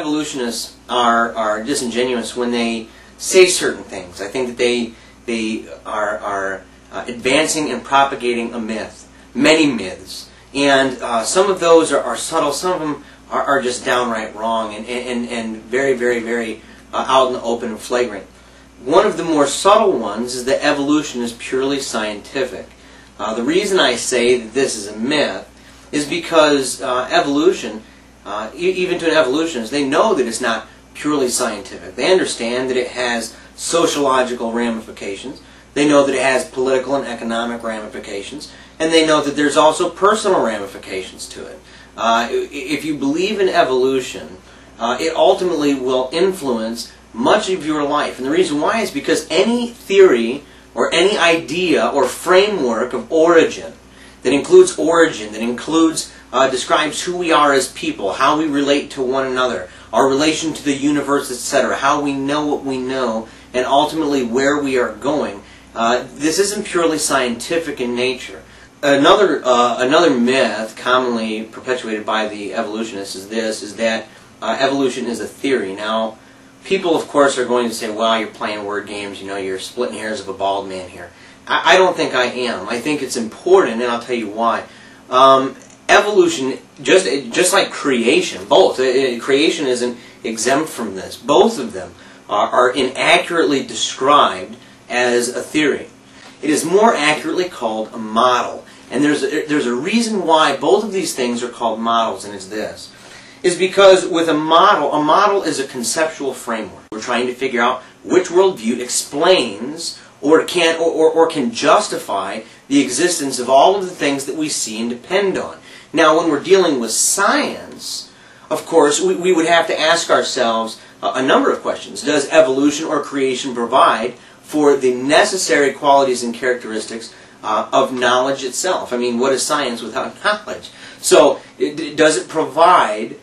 evolutionists are disingenuous when they say certain things. I think that they are advancing and propagating a myth, many myths, and some of those are subtle. Some of them are just downright wrong and very, very, very out in the open and flagrant. One of the more subtle ones is that evolution is purely scientific. The reason I say that this is a myth is because evolution, even to an evolutionist, they know that it's not purely scientific. They understand that it has sociological ramifications. They know that it has political and economic ramifications. And they know that there's also personal ramifications to it. If you believe in evolution, it ultimately will influence much of your life. And the reason why is because any theory or any idea or framework of origin that includes describes who we are as people, how we relate to one another, our relation to the universe, etc., how we know what we know, and ultimately where we are going. This isn't purely scientific in nature. Another myth commonly perpetuated by the evolutionists is that evolution is a theory. Now, people, of course, are going to say, well, you're playing word games, you know, you're splitting hairs of a bald man here. I don't think I am. I think it's important, and I'll tell you why. Evolution, just like creation, both. Creation isn't exempt from this. Both of them are inaccurately described as a theory. It is more accurately called a model. And there's a reason why both of these things are called models, and it's this. Is because with a model is a conceptual framework. We're trying to figure out which worldview explains or can justify the existence of all of the things that we see and depend on. Now, when we're dealing with science, of course, we would have to ask ourselves a number of questions. Does evolution or creation provide for the necessary qualities and characteristics of knowledge itself? I mean, what is science without knowledge? So, does it provide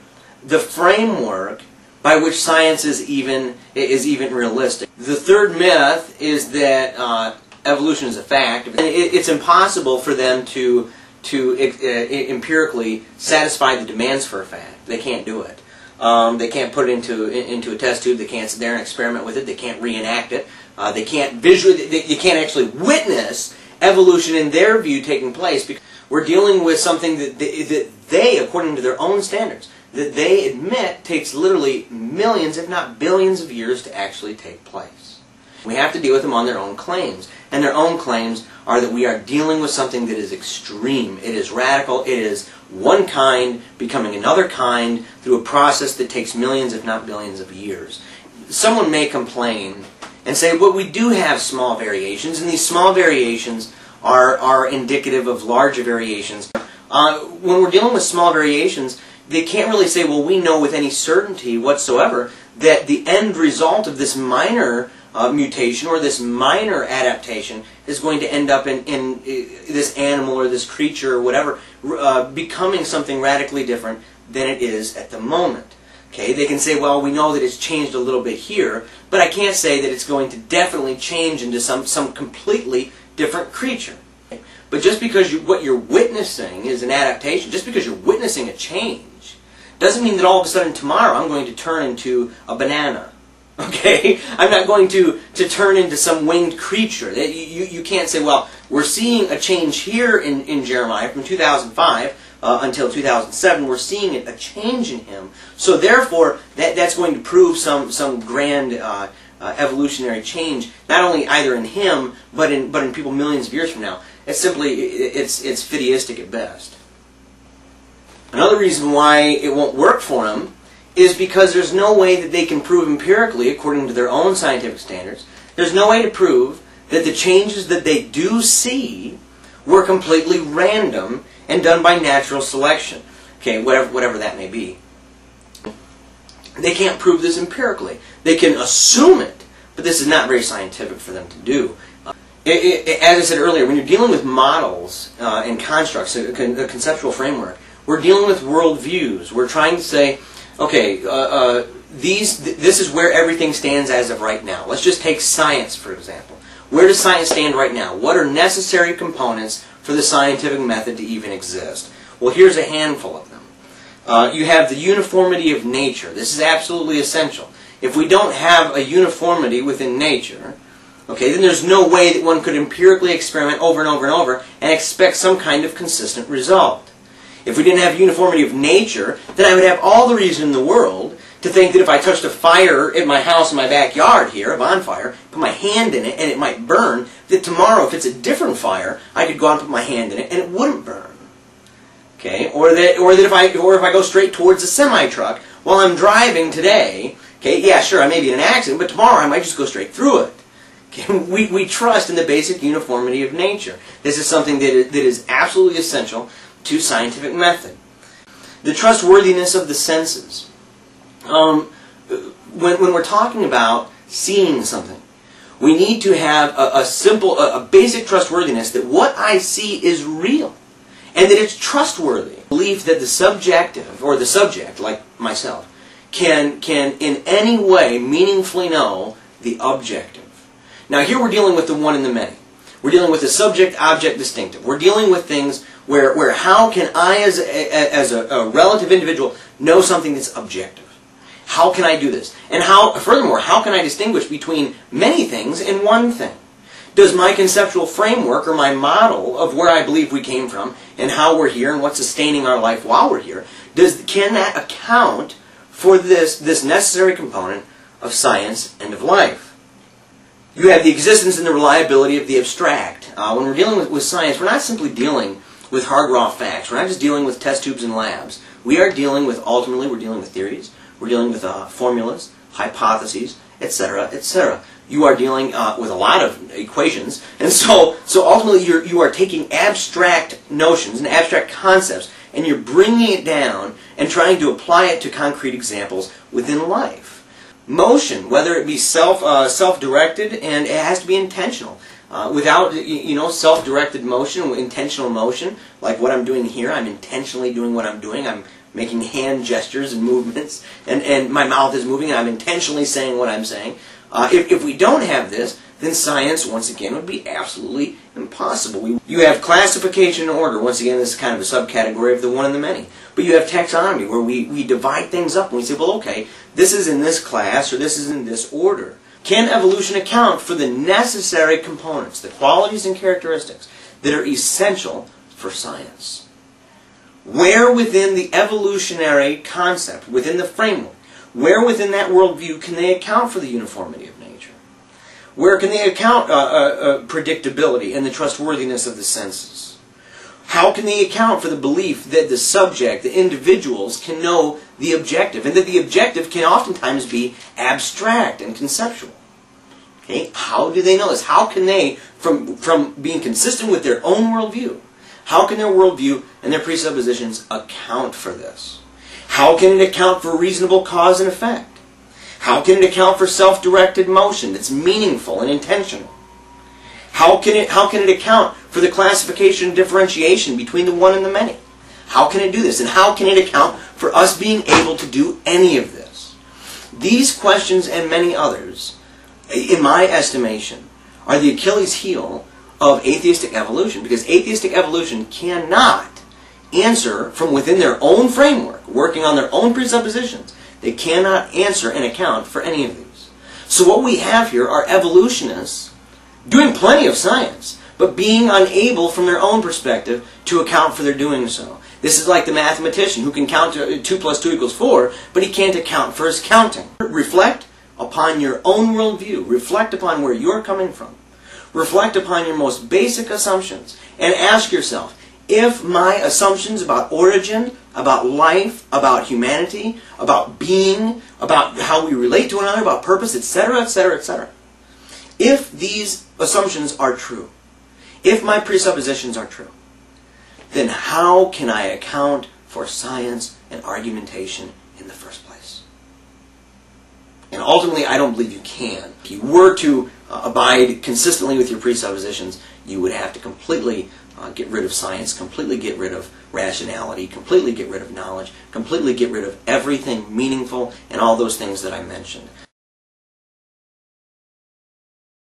the framework by which science is even realistic? The third myth is that evolution is a fact, and it's impossible for them to empirically satisfy the demands for a fact. They can't do it. They can't put it into a test tube. They can't sit there and experiment with it. They can't reenact it. They can't you can't actually witness evolution in their view taking place, because we're dealing with something that they, according to their own standards, that they admit takes literally millions, if not billions of years to actually take place. We have to deal with them on their own claims. And their own claims are that we are dealing with something that is extreme. It is radical. It is one kind becoming another kind through a process that takes millions, if not billions of years. Someone may complain and say, well, we do have small variations, and these small variations are indicative of larger variations. When we're dealing with small variations, they can't really say, well, we know with any certainty whatsoever that the end result of this minor mutation or this minor adaptation is going to end up in this animal or this creature or whatever becoming something radically different than it is at the moment. Okay, they can say, well, we know that it's changed a little bit here, but I can't say that it's going to definitely change into some completely different creature. But just because what you're witnessing is an adaptation, just because you're witnessing a change, doesn't mean that all of a sudden tomorrow I'm going to turn into a banana. Okay? I'm not going to turn into some winged creature. You can't say, well, we're seeing a change here in Jeremiah from 2005 until 2007. We're seeing a change in him. So therefore, that's going to prove some grand evolutionary change, not only either in him, but in people millions of years from now. It's simply, it's fideistic at best. Another reason why it won't work for them is because there's no way that they can prove empirically, according to their own scientific standards, there's no way to prove that the changes that they do see were completely random and done by natural selection. Okay, whatever that may be. They can't prove this empirically. They can assume it, but this is not very scientific for them to do. As I said earlier, when you're dealing with models and constructs, a conceptual framework, we're dealing with worldviews. We're trying to say, okay, this is where everything stands as of right now. Let's just take science, for example. Where does science stand right now? What are necessary components for the scientific method to even exist? Well, here's a handful of them. You have the uniformity of nature. This is absolutely essential. If we don't have a uniformity within nature, okay, then there's no way that one could empirically experiment over and over and over and expect some kind of consistent result. If we didn't have uniformity of nature, then I would have all the reason in the world to think that if I touched a fire at my house in my backyard here, a bonfire, put my hand in it and it might burn, that tomorrow if it's a different fire, I could go out and put my hand in it and it wouldn't burn. Okay? Or that if I go straight towards a semi-truck while I'm driving today, okay, yeah, sure, I may be in an accident, but tomorrow I might just go straight through it. Okay? We trust in the basic uniformity of nature. This is something that is absolutely essential to scientific method. The trustworthiness of the senses. When we're talking about seeing something, we need to have a basic trustworthiness that what I see is real and that it's trustworthy. Belief that the subjective, or the subject, like myself, can in any way meaningfully know the objective. Now here we're dealing with the one and the many. We're dealing with the subject-object distinctive. We're dealing with things where how can I as a relative individual know something that's objective? How can I do this? And furthermore, how can I distinguish between many things and one thing? Does my conceptual framework or my model of where I believe we came from and how we're here and what's sustaining our life while we're here, can that account for this necessary component of science and of life? You have the existence and the reliability of the abstract. When we're dealing with science, we're not simply dealing with hard raw facts. We're not just dealing with test tubes and labs. We are dealing with, ultimately, we're dealing with theories. We're dealing with formulas, hypotheses, etc., etc. You are dealing with a lot of equations, and so ultimately you are taking abstract notions and abstract concepts, and you're bringing it down and trying to apply it to concrete examples within life. Motion, whether it be self-directed, and it has to be intentional. Without self-directed motion, intentional motion, like what I'm doing here, I'm intentionally doing what I'm doing. I'm making hand gestures and movements, and my mouth is moving, and I'm intentionally saying what I'm saying. If we don't have this, then science, once again, would be absolutely impossible. You have classification and order. Once again, this is kind of a subcategory of the one and the many. But you have taxonomy, where we divide things up, and we say, well, okay, this is in this class, or this is in this order. Can evolution account for the necessary components, the qualities and characteristics that are essential for science? Where within the evolutionary concept, within the framework, where within that worldview can they account for the uniformity of nature? Where can they account predictability and the trustworthiness of the senses? How can they account for the belief that the subject, the individuals, can know the objective, and that the objective can oftentimes be abstract and conceptual? Okay, how do they know this? How can they, from being consistent with their own worldview, how can their worldview and their presuppositions account for this? How can it account for reasonable cause and effect? How can it account for self-directed motion that's meaningful and intentional? How can it account for the classification and differentiation between the one and the many? How can it do this? And how can it account for us being able to do any of this? These questions and many others, in my estimation, are the Achilles heel of atheistic evolution, because atheistic evolution cannot answer from within their own framework, working on their own presuppositions. They cannot answer and account for any of these. So what we have here are evolutionists doing plenty of science, but being unable from their own perspective to account for their doing so. This is like the mathematician who can count 2 plus 2 equals 4, but he can't account for his counting. Reflect upon your own worldview. Reflect upon where you're coming from. Reflect upon your most basic assumptions and ask yourself, if my assumptions about origin, about life, about humanity, about being, about how we relate to one another, about purpose, etc., etc., etc., if these assumptions are true, if my presuppositions are true, then how can I account for science and argumentation in the first place? And ultimately, I don't believe you can. If you were to abide consistently with your presuppositions, you would have to completely get rid of science, completely get rid of rationality, completely get rid of knowledge, completely get rid of everything meaningful and all those things that I mentioned.